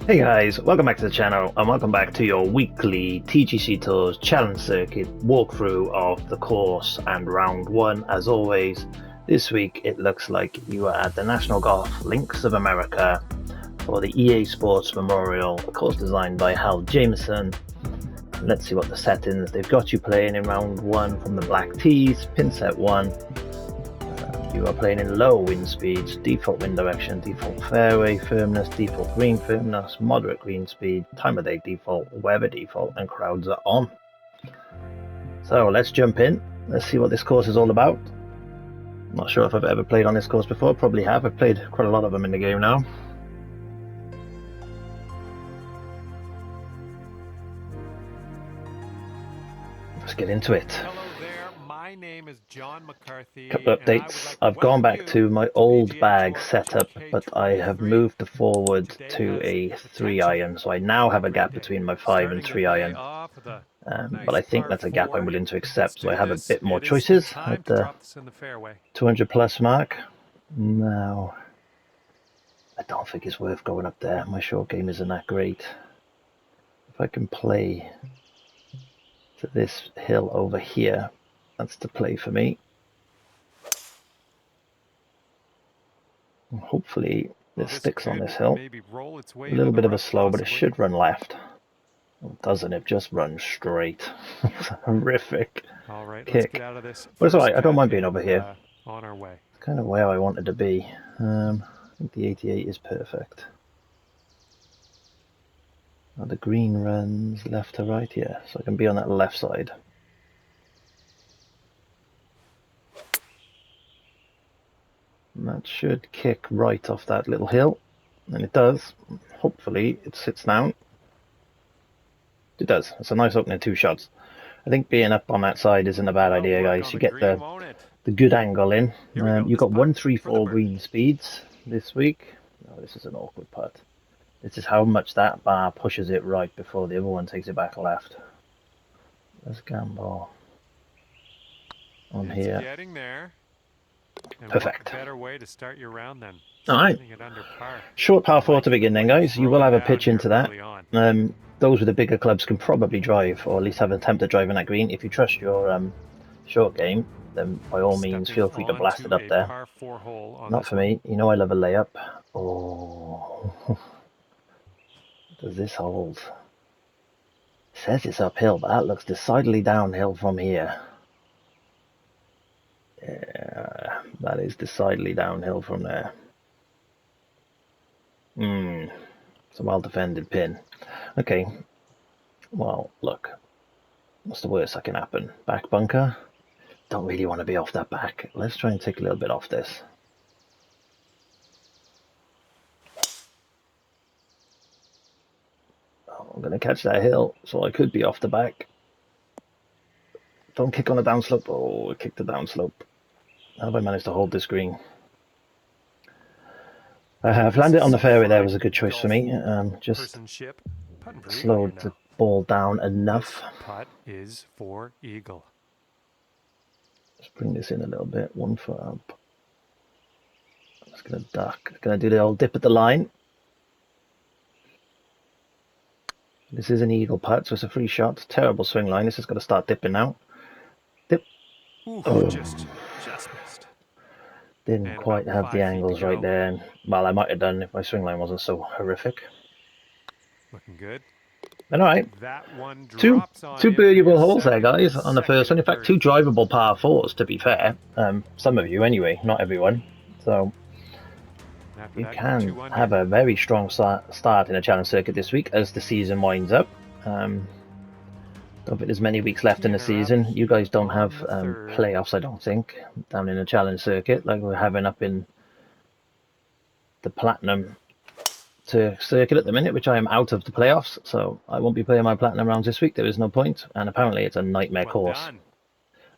Hey guys, welcome back to the channel and welcome back to your weekly TGC Tours Challenge Circuit walkthrough of the course and round one. As always, this week it looks like you are at the National Golf Links of America for the EA Sports Memorial, a course designed by Hal Jameson. Let's see what the settings. They've got you playing in round one from the black tees, pin set 1. You are playing in low wind speeds, default wind direction, default fairway firmness, default green firmness, moderate green speed, time of day default, weather default, and crowds are on. So let's jump in. Let's see what this course is all about. Not sure if I've ever played on this course before. Probably have. I've played quite a lot of them in the game now. Let's get into it. Hello there, my name is John McCarthy. Couple of updates. I've gone back to my old bag setup, but I have moved the forward to a 3-iron, so I now have a gap between my 5 and 3-iron. But I think that's a gap I'm willing to accept, so I have a bit more choices at the 200 plus mark. Now, I don't think it's worth going up there. My short game isn't that great. If I can play to this hill over here, that's the play for me. And hopefully this sticks on this hill. A little bit of a slow, but it should run left. It doesn't, it just runs straight. It's a horrific kick. But it's alright, I don't mind being over here. It's kind of where I wanted to be. I think the 88 is perfect. Now the green runs left to right here, so I can be on that left side. And that should kick right off that little hill, and it does. Hopefully it sits down. It does. It's a nice opening 2 shots. I think being up on that side isn't a bad idea, guys. You get the good angle in. You've got 134 green speeds this week. Oh, this is an awkward putt. This is how much that bar pushes it right before the other one takes it back left. Let's gamble on here. Getting there. Perfect. Better way to start your round then. Alright. Short par 4 to begin then, guys. You will have a pitch into that. Those with the bigger clubs can probably drive, or at least have an attempt at driving that green. If you trust your short game, then by all means feel free to blast it up there. Not for me. You know I love a layup. Oh. Does this hold? It says it's uphill, but that looks decidedly downhill from here. Yeah, that is decidedly downhill from there. It's a well-defended pin. Okay. Well, look. What's the worst that can happen? Back bunker? Don't really want to be off that back. Let's try and take a little bit off this. I'm going to catch that hill, so I could be off the back. Don't kick on the downslope. Oh, I kicked the downslope. How have I managed to hold this green? I've landed on the fairway there was a good choice for me. Just slowed the ball down enough. Putt is for eagle. Let's bring this in a little bit. 1 foot up. I'm just going to duck. Going to do the old dip at the line. This is an eagle putt, so it's a free shot. Terrible swing line. This has got to start dipping now. Dip. Ooh, just missed. Didn't quite have the angles right there. And, well, I might have done if my swing line wasn't so horrific. Looking good. And all right, two birdieable holes there, guys, on the first one. In fact, 2 drivable par 4s, to be fair. Some of you, anyway, not everyone. So you can have a very strong start in a challenge circuit this week as the season winds up. Don't think there's many weeks left in the season. You guys don't have playoffs, I don't think, down in the challenge circuit like we're having up in the Platinum circuit at the minute, which I am out of the playoffs, so I won't be playing my Platinum rounds this week. There is no point, and apparently it's a nightmare course.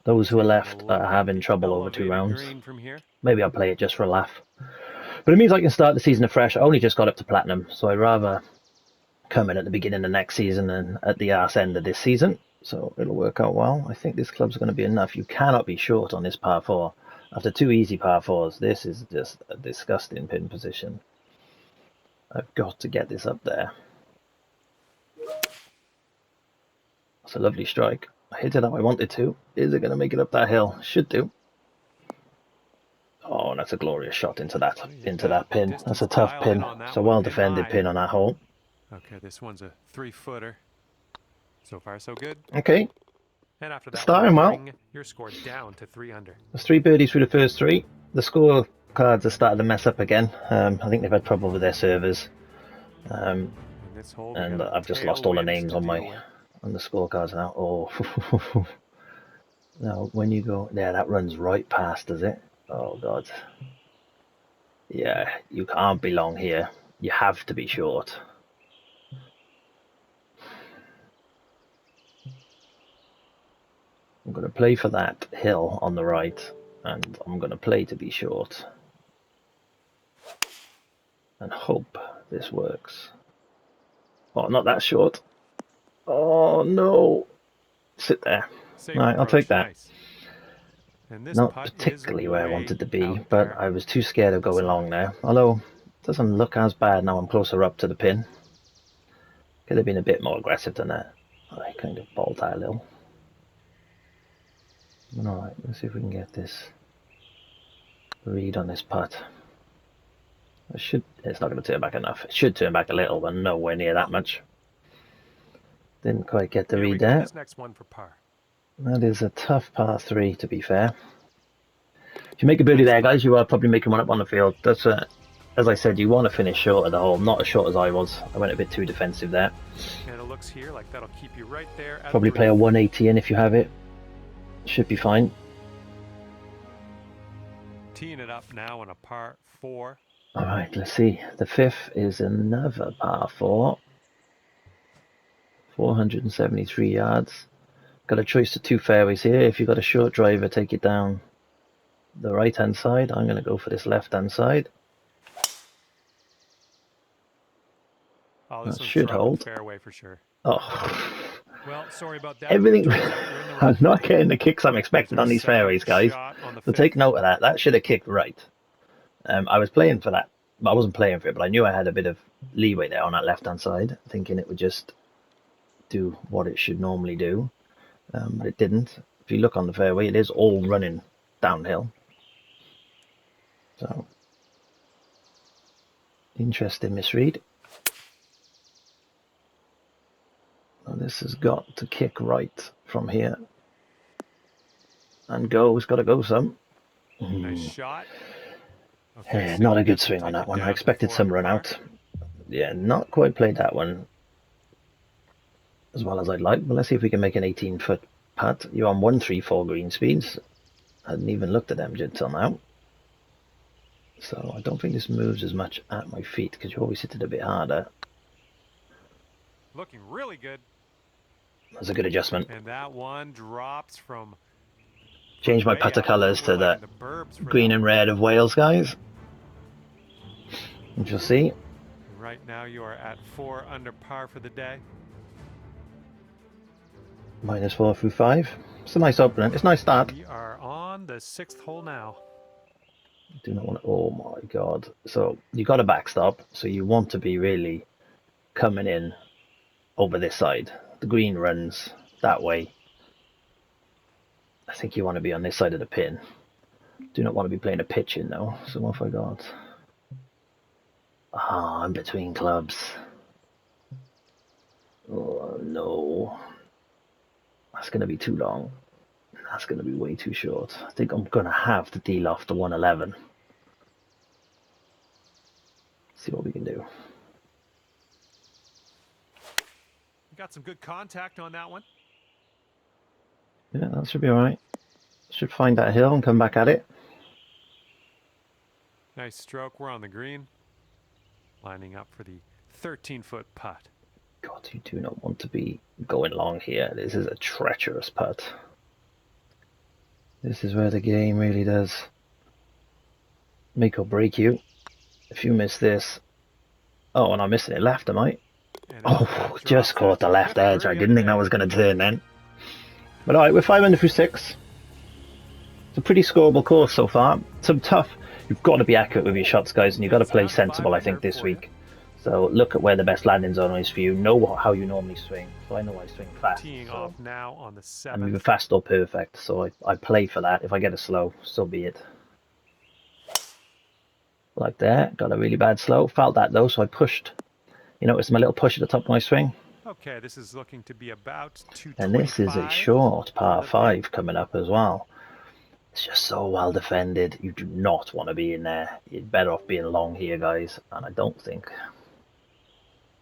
Those who are left are having trouble over 2 rounds. Maybe I'll play it just for a laugh. But it means I can start the season afresh. I only just got up to Platinum, so I'd rather come in at the beginning of next season than at the arse end of this season. So it'll work out well. I think this club's going to be enough. You cannot be short on this par 4. After 2 easy par 4s, this is just a disgusting pin position. I've got to get this up there. That's a lovely strike. I hit it how I wanted to. Is it going to make it up that hill? Should do. Oh, and that's a glorious shot into that pin. That's a tough pin. It's a well defended pin on that hole. Okay, this one's a 3-footer. So far, so good. Okay. And after that, starting well. Bring your score down to 3 under. There's 3 birdies through the first 3. The score cards have started to mess up again. I think they've had trouble with their servers. And I've just lost all the names on the scorecards now. Oh. Now, when you go... Yeah, that runs right past, does it? Oh, God. Yeah, you can't be long here. You have to be short. I'm going to play for that hill on the right, and I'm going to play to be short. And hope this works. Oh, not that short. Oh, no. Sit there. Right, I'll take that. Nice. Not particularly where I wanted to be, but I was too scared of going long there. Although, it doesn't look as bad now I'm closer up to the pin. Could have been a bit more aggressive than that. I kind of balled that a little. Alright, let's see if we can get this read on this putt. It's not going to turn back enough. It should turn back a little, but nowhere near that much. Didn't quite get the read there. This next one for par. That is a tough par 3, to be fair. If you make a birdie there, guys, you are probably making one up on the field. That's as I said, you want to finish short of the hole. Not as short as I was. I went a bit too defensive there. And it looks here like that'll keep you right there. Probably play a 180 in if you have it. Should be fine. Teeing it up now on a par 4. Alright, let's see. The 5th is another par 4. 473 yards. Got a choice of 2 fairways here. If you've got a short driver, take it down the right hand side. I'm going to go for this left hand side. Oh, this that should hold. Fairway for sure. Oh. Well, sorry about that. Everything. I'm not getting the kicks I'm expecting on these fairways, guys. So take note of that. That should have kicked right. I was playing for that. I wasn't playing for it, but I knew I had a bit of leeway there on that left hand side, thinking it would just do what it should normally do. But it didn't. If you look on the fairway, it is all running downhill. So, interesting misread. Now this has got to kick right from here. And go. It's got to go some. Nice shot. Okay, yeah, not a good swing on that one. I expected some run out. Yeah, not quite played that one as well as I'd like, but let's see if we can make an 18-foot putt. You're on 134 green speeds. I hadn't even looked at them until now. So I don't think this moves as much at my feet because you always hit it a bit harder. Looking really good. That's a good adjustment. And that one drops from... Change my putter colours to the green and red of Wales, guys. And you'll see. Right now you are at 4 under par for the day. -4 through 5. It's a nice opening. It's a nice start. We are on the 6th hole now. Do not want to... Oh my god. So you got a backstop, so you want to be really coming in over this side. The green runs that way. I think you want to be on this side of the pin. Do not want to be playing a pitch in though. So what have I got? Ah, I'm between clubs. Oh no. That's going to be too long. That's going to be way too short. I think I'm going to have to deal off the 111. See what we can do. Got some good contact on that one. Yeah, that should be alright. Should find that hill and come back at it. Nice stroke. We're on the green. Lining up for the 13-foot putt. God, you do not want to be going long here. This is a treacherous putt. This is where the game really does make or break you. If you miss this... Oh, and I'm missing it left, am I? Oh, just caught the left edge. I didn't think that was going to turn then. But alright, we're 5 under through 6. It's a pretty scoreable course so far. Some tough... You've got to be accurate with your shots, guys, and you've got to play sensible, I think, this week. So look at where the best landing zone is for you. Know how you normally swing. So I know I swing fast. Teeing off now on the 7th. I'm either fast or perfect. So I play for that. If I get a slow, so be it. Like that. Got a really bad slow. Felt that though, so I pushed. You notice my little push at the top of my swing? Okay, this is looking to be about 225. And this is a short par 5 coming up as well. It's just so well defended. You do not want to be in there. You're better off being long here, guys. And I don't think...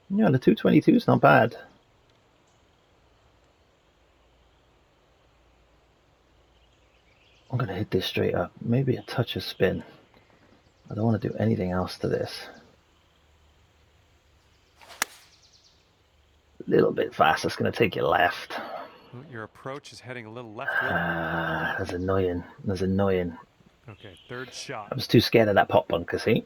Yeah, the 222 is not bad. I'm going to hit this straight up. Maybe a touch of spin. I don't want to do anything else to this. A little bit fast. It's going to take you left. Your approach is heading a little left. That's annoying. That's annoying. Okay, third shot. I was too scared of that pot bunker, see?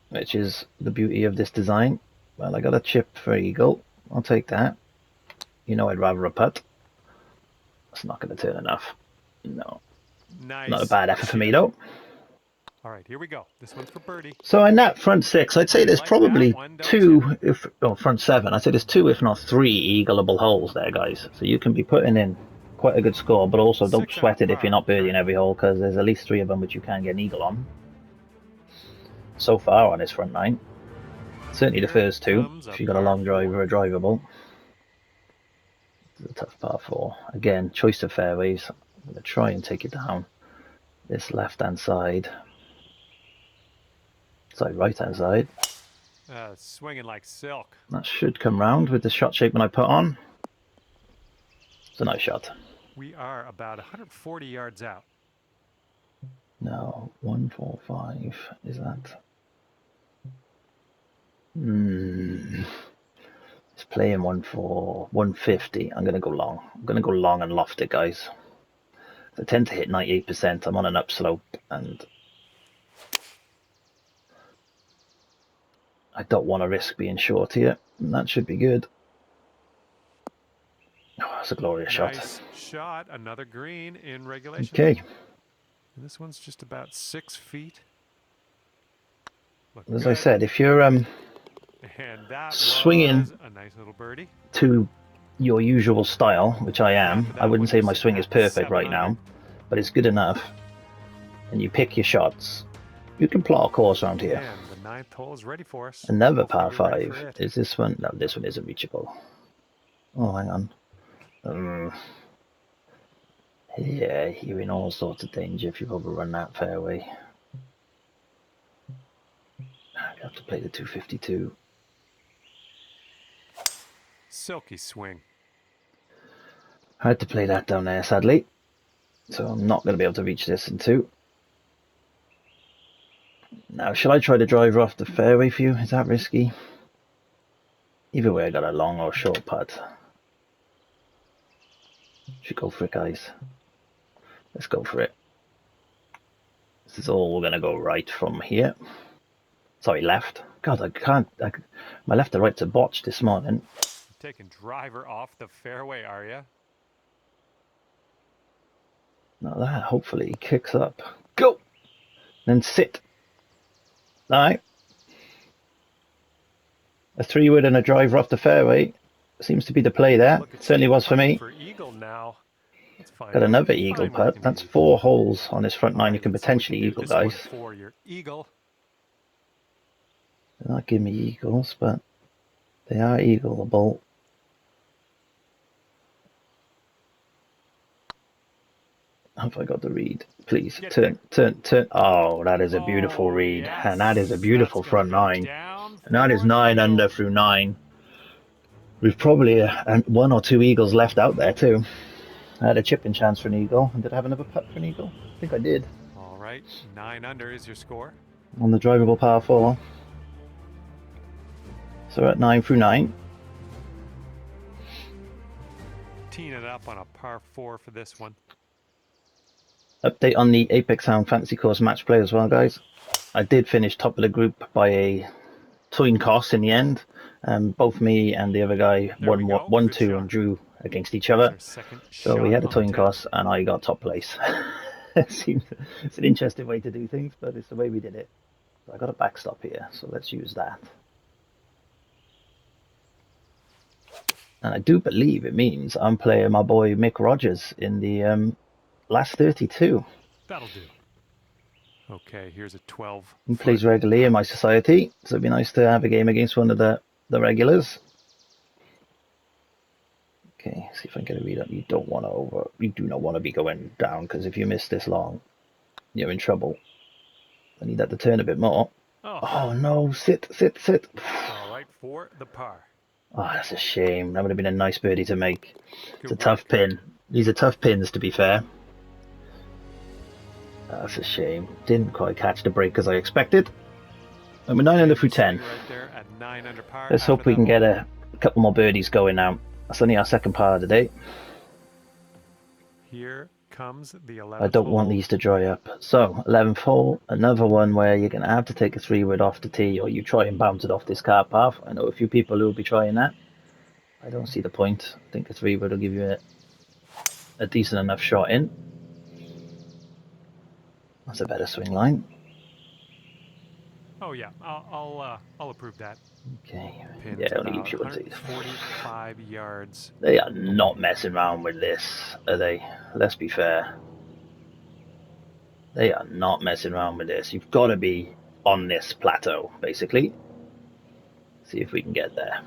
Which is the beauty of this design. Well, I got a chip for eagle. I'll take that. You know I'd rather a putt. It's not going to turn enough. No. Nice. Not a bad effort for me, though. All right, here we go. This one's for birdie. So in that front 6, I'd say there's probably 2, front 7. I'd say there's 2, if not 3 eagleable holes there, guys. So you can be putting in quite a good score, but also don't sweat it if you're not birdieing every hole, because there's at least 3 of them which you can get an eagle on. So far on this front 9. Certainly the first 2, if you've got a long drive or a drivable. This is a tough par 4. Again, choice of fairways. I'm going to try and take it down this left-hand side. Right-hand side. Swinging like silk. That should come round with the shot shape when I put on. It's a nice shot. We are about 140 yards out. No, 145. Is that? It's playing 150. I'm going to go long. I'm going to go long and loft it, guys. I tend to hit 98%. I'm on an upslope and I don't want to risk being short here. And that should be good. Oh, that's a glorious shot. Nice shot. Another green in regulation. Okay. And this one's just about 6 feet. As I said, if you're swinging a nice little birdie to your usual style, which I am, I wouldn't say my swing is perfect right now, but it's good enough, and you pick your shots, you can plot a course around here. And the 9th hole is ready for us. Another par 5. Is this one? No, this one isn't reachable. Oh, hang on. Yeah, you're in all sorts of danger if you've overrun that fairway. You have to play the 252. Silky swing. I had to play that down there, sadly. So I'm not going to be able to reach this in 2. Now, shall I try to drive off the fairway for you? Is that risky? Either way, I got a long or short putt. Should go for it, guys. Let's go for it. This is all going to go right from here. Sorry, left. God, I can't. My left and right's a botch this morning. Taking driver off the fairway, are you? Now that hopefully kicks up. Go! Then sit. Alright. A 3-wood and a driver off the fairway seems to be the play there. Certainly was for me. For eagle now. Got another eagle putt. That's 4 holes on this front 9 you can potentially eagle, guys. For your eagle. They're not giving me eagles, but they are eagleable. Have I got the read? Please, turn. Oh, that is a beautiful read. Yes. And that is a beautiful front 9. And that is 9 under through 9. We've probably 1 or 2 eagles left out there too. I had a chipping chance for an eagle. And did I have another putt for an eagle? I think I did. All right, 9 under is your score. On the drivable par 4. So we're at 9 through 9. Teeing it up on a par 4 for this one. Update on the Apex Hound Fantasy Course match play as well, guys. I did finish top of the group by a coin toss in the end. Both me and the other guy won 2 and drew against each other. So we had a coin toss and I got top place. It's an interesting way to do things, but it's the way we did it. So I got a backstop here, so let's use that. And I do believe it means I'm playing my boy Mick Rogers in the last 32. That'll do. Okay, here's a 12. He plays regularly in my society, so it'd be nice to have a game against one of the regulars. Okay, see if I can get a read up. You do not want to be going down, because if you miss this long, you're in trouble. I need that to turn a bit more. Oh no, sit. All right, for the par. Oh, that's a shame. That would have been a nice birdie to make. It's a tough pin. These are tough pins, to be fair. That's a shame. Didn't quite catch the break as I expected. And we're 9 under through 10. Right there at 9 under par. Let's hope we can get a couple more birdies going now. That's only our second par of the day. Here comes the 11th I don't want these to dry up. So, 11th hole, another one where you're going to have to take a 3-wood off the tee, or you try and bounce it off this car path. I know a few people who will be trying that. I don't see the point. I think a 3-wood will give you a decent enough shot in. That's a better swing line. Oh yeah, I'll approve that. Okay. Pins yeah, only gives you 145 yards. They are not messing around with this, are they? Let's be fair. They are not messing around with this. You've got to be on this plateau, basically. See if we can get there.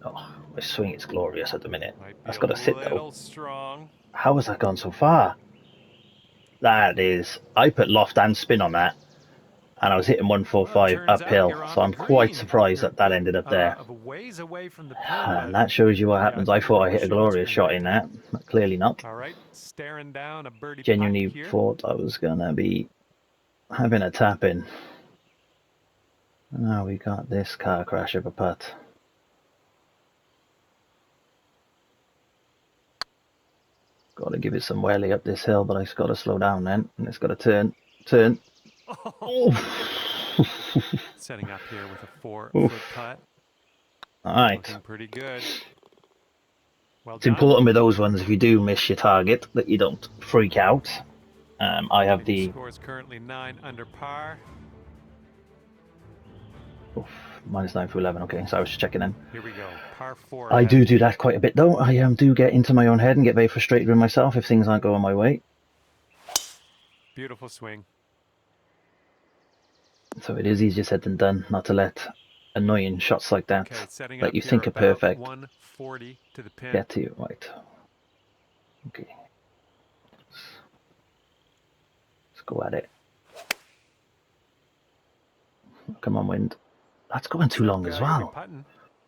Oh, my swing is glorious at the minute. That's got to sit though. Strong. How has that gone so far? That is... I put loft and spin on that, and I was hitting 145 uphill, so I'm quite surprised that that ended up there. And that shows you what happens. I thought I hit a glorious shot in that, but clearly not. Staring down a birdie. Genuinely thought I was going to be having a tap in. Now we got this car crash of a putt. Got to give it some welly up this hill, but I've got to slow down then, and it's got to turn. Oh. Setting up here with a 4-foot putt. All right. Looking pretty good. Well it's important with those ones, if you do miss your target, that you don't freak out. I have the score is currently 9 under par. Oof, -9 for 11. Okay, so I was just checking in. Here we go. Par 4. I do that quite a bit though. I do get into my own head and get very frustrated with myself if things aren't going my way. Beautiful swing. So it is easier said than done not to let annoying shots like that, that you think are perfect, 140 to the pin. get to you. Right. Okay. Let's go at it. Come on, wind. That's going too long as well.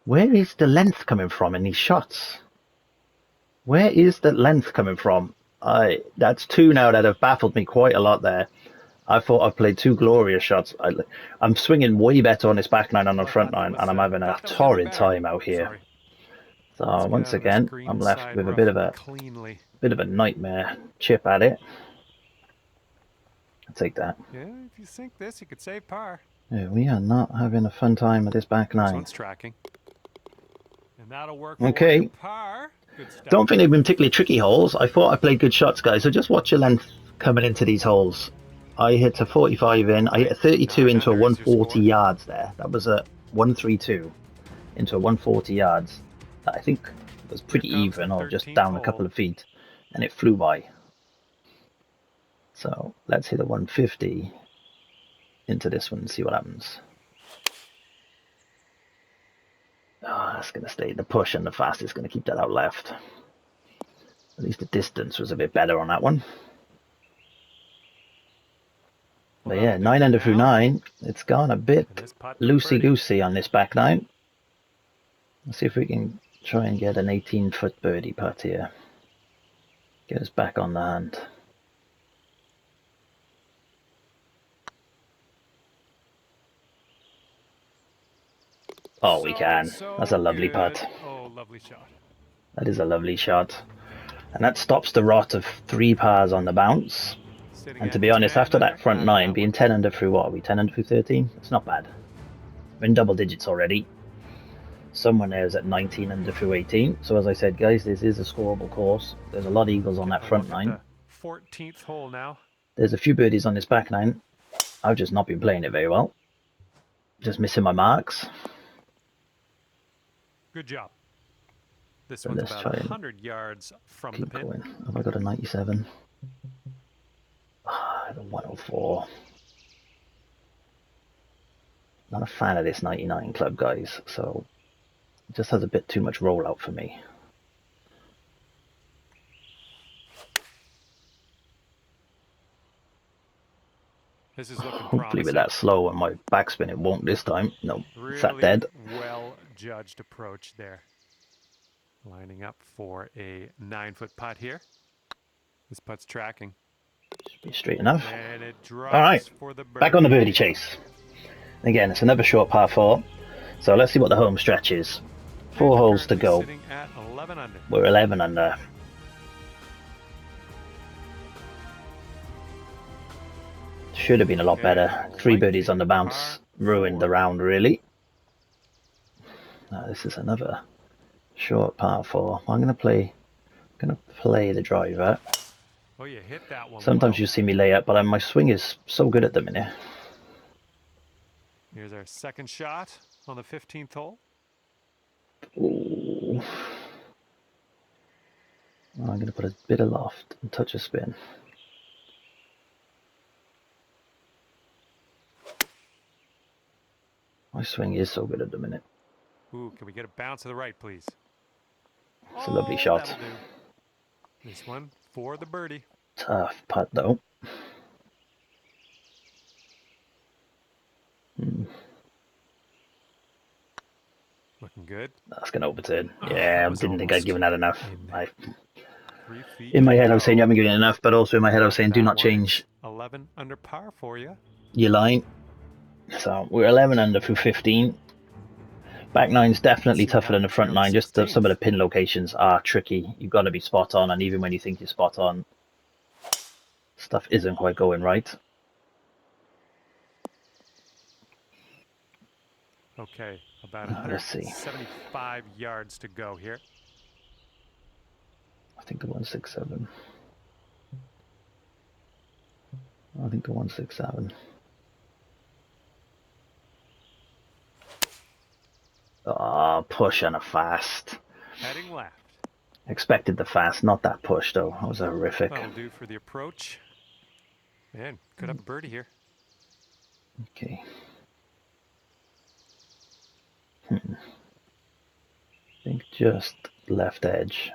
Where is the length coming from in these shots? Where is the length coming from? That's two now that have baffled me quite a lot there. I thought I've played two glorious shots. I'm swinging way better on this back nine than on the front nine, and I'm having a torrid time out here. So once again, I'm left with a bit of a nightmare chip at it. I'll take that. Yeah, if you sink this, you could save par. Yeah, we are not having a fun time with this back nine. This one's tracking. And that'll work. Okay. Par. Good stuff. Don't think they've been particularly tricky holes. I thought I played good shots, guys. So just watch your length coming into these holes. I hit a 45 in. I hit a 32 into a 140 yards there. That was a 132 into a 140 yards. That I think was pretty even, or just down a couple of feet, and it flew by. So let's hit a 150 into this one and see what happens. Oh, that's going to stay. The push and the fast is going to keep that out left. At least the distance was a bit better on that one. But yeah, 9 under through 9. It's gone a bit loosey-goosey on this back nine. Let's see if we can try and get an 18-foot birdie putt here. Get us back on the hand. Oh, we can. That's a lovely putt. Oh, lovely shot. That is a lovely shot. And that stops the rot of 3 pars on the bounce. And to be honest, after that front 9, being 10 under through what? Are we 10 under through 13? It's not bad. We're in double digits already. Someone there is at 19 under through 18. So as I said, guys, this is a scoreable course. There's a lot of eagles on that front 9. 14th hole now. There's a few birdies on this back 9. I've just not been playing it very well. Just missing my marks. Good job. This So one's let's about try and 100 yards from the keep pin. going. Have I got a 97? The 104. Not a fan of this 99 club, guys, so it just has a bit too much rollout for me. This is looking Hopefully promising. with that slow and my backspin it won't this time. No, it's that Really dead. well judged approach there. Lining up for a 9-foot putt here. This putt's tracking. Should be straight enough. And it drops Alright, for the birdie. back on the birdie chase. Again, it's another short par 4. So let's see what the home stretch is. 4 holes to go. Sitting at 11 under. We're 11 under. Should have been a lot better. 3 birdies on the bounce. Ruined the round, really. Now, this is another short par 4. I'm going to play the driver. Oh, you hit that one. Sometimes well. you see me lay up, but my swing is so good at the minute. Here's our second shot on the 15th hole. Ooh. I'm going to put a bit of loft and touch a spin. My swing is so good at the minute. Ooh, can we get a bounce to the right, please? It's a lovely shot. That'll do. This one for the birdie. Tough putt though. Looking good. That's going to overturn. Yeah, I didn't think I'd given that enough. 3 feet In my to head I was go. saying you haven't given enough, but also in my head I was saying do That not one change is 11 under par for you. your line. So we're 11 under through 15. Back nine's definitely tougher than the front nine. Just some of the pin locations are tricky. You've got to be spot on, and even when you think you're spot on, stuff isn't quite going right. Okay, about Let's see. 175 yards to go here. I think the 167. I think the 167. Oh, push and a fast. Heading left. Expected the fast, not that push though. That was horrific. That'll do for the approach. Man, could have a birdie here. Okay. I think just left edge.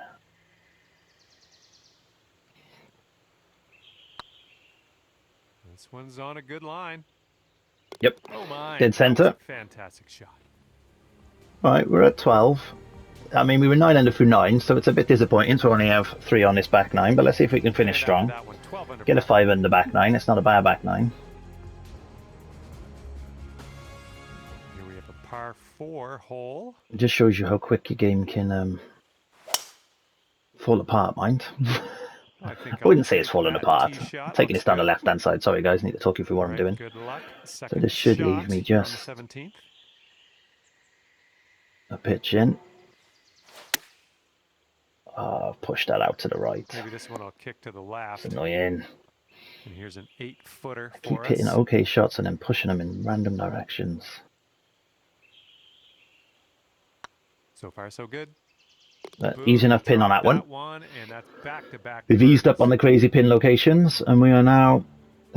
This one's on a good line. Yep. Oh my. Dead center. Fantastic shot. All right, we're at 12. I mean, we were 9 under through 9, so it's a bit disappointing to only have 3 on this back 9, but let's see if we can finish And strong. that one, 12 under Get a par. 5 under back 9. It's not a bad back 9. Here we have a par 4 hole. It just shows you how quick your game can fall apart, mind. I I wouldn't say it's falling apart. I'm taking this down the left-hand side. Sorry, guys. Need to talk you through what I'm doing. Good luck. So this should leave me just 17th. a pitch in. Push that out to the right. Maybe this one will kick to the left. It's annoying. And here's an 8-footer Keep for hitting us. okay shots and then pushing them in random directions. So far, so good. Easy enough pin on that one. And that's back-to-back. We've eased up on the crazy pin locations, and we are now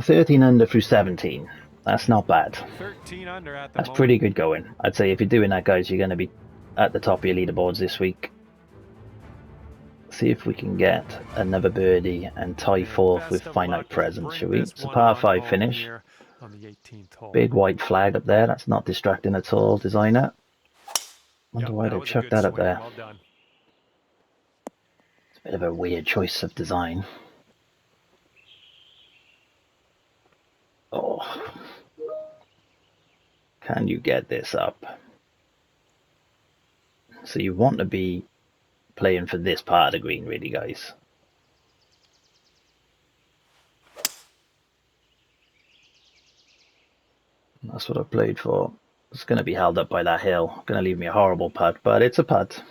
13 under through 17. That's not bad. 13 under at the That's moment. pretty good going. I'd say if you're doing that, guys, you're going to be at the top of your leaderboards this week. See if we can get another birdie and tie fourth with finite presence, shall we? It's a par 5 finish. On the 18th hole. Big white flag up there. That's not distracting at all, designer. Wonder why they chucked that up there. Well done. It's a bit of a weird choice of design. Oh. Can you get this up? So you want to be playing for this part of the green, really, guys. That's what I played for. It's going to be held up by that hill. Going to leave me a horrible putt, but it's a putt.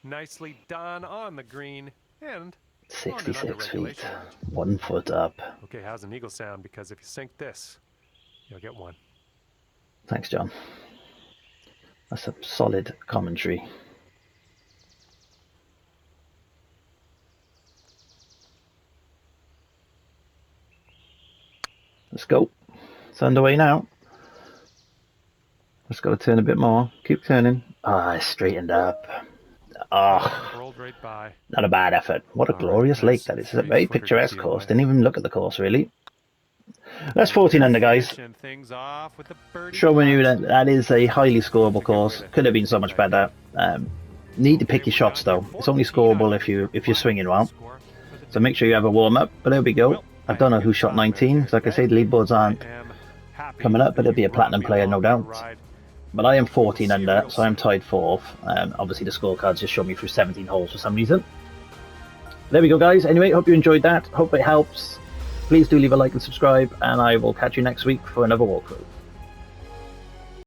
Nicely done on the green and 66 feet. 1 foot up. Okay, how's an eagle sound? Because if you sink this, you'll get one. Thanks, John. That's a solid commentary. Let's go. It's underway now. Just got to turn a bit more. Keep turning. Ah, it's straightened up. Oh, Rolled right by. not a bad effort. What a glorious lake that is. It's a very picturesque course. Didn't even look at the course, really. That's 14 under, guys. Showing you that that is a highly scoreable course. Could have been so much better. Need to pick your shots, though. It's only scoreable if you're swinging well. So make sure you have a warm-up. But there we go. I don't know who shot 19. Like I say, the leaderboards aren't coming up, but it'll be a platinum player, no doubt. But I am 14 under, so I'm tied 4th. Obviously, the scorecards just show me through 17 holes for some reason. There we go, guys. Anyway, hope you enjoyed that. Hope it helps. Please do leave a like and subscribe, and I will catch you next week for another walkthrough.